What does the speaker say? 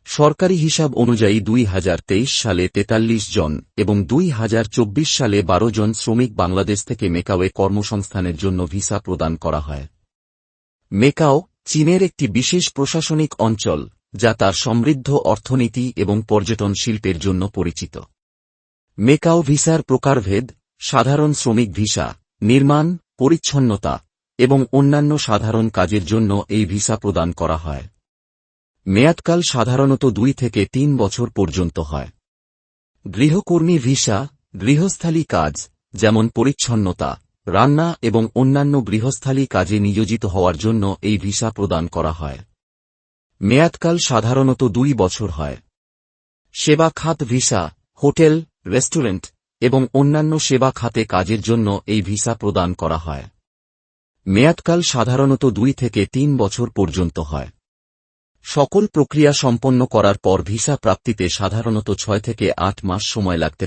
সরকারি হিসাব অনুযায়ী 2023 সালে 43 জন এবং 2024 সালে 12 জন শ্রমিক বাংলাদেশ থেকে মেকাওয়ে কর্মসংস্থানের জন্য ভিসা প্রদান করা হয়। মেকাও চীনের একটি বিশেষ প্রশাসনিক অঞ্চল, যা তার সমৃদ্ধ অর্থনীতি এবং পর্যটন শিল্পের জন্য পরিচিত। মেকাও ভিসার প্রকারভেদ: সাধারণ শ্রমিক ভিসা, নির্মাণ, পরিচ্ছন্নতা এবং অন্যান্য সাধারণ কাজের জন্য এই ভিসা প্রদান করা হয়। মেয়াদকাল সাধারণত 2 থেকে 3 বছর পর্যন্ত হয়। গৃহকর্মী ভিসা: গৃহস্থালী কাজ যেমন পরিচ্ছন্নতা, রান্না এবং অন্যান্য গৃহস্থালী কাজে নিয়োজিত হওয়ার জন্য এই ভিসা প্রদান করা হয়। মেয়াদকাল সাধারণত 2 বছর হয়। সেবা খাত ভিসা: হোটেল, রেস্টুরেন্ট এবং অন্যান্য সেবা খাতে কাজের জন্য এই ভিসা প্রদান করা হয়। মেয়াদকাল সাধারণত 2 থেকে 3 বছর পর্যন্ত হয়। সকল প্রক্রিয়া সম্পন্ন করার পর ভিসা প্রাপ্তিতে সাধারণত 6 থেকে 8 মাস সময় লাগতে পারে।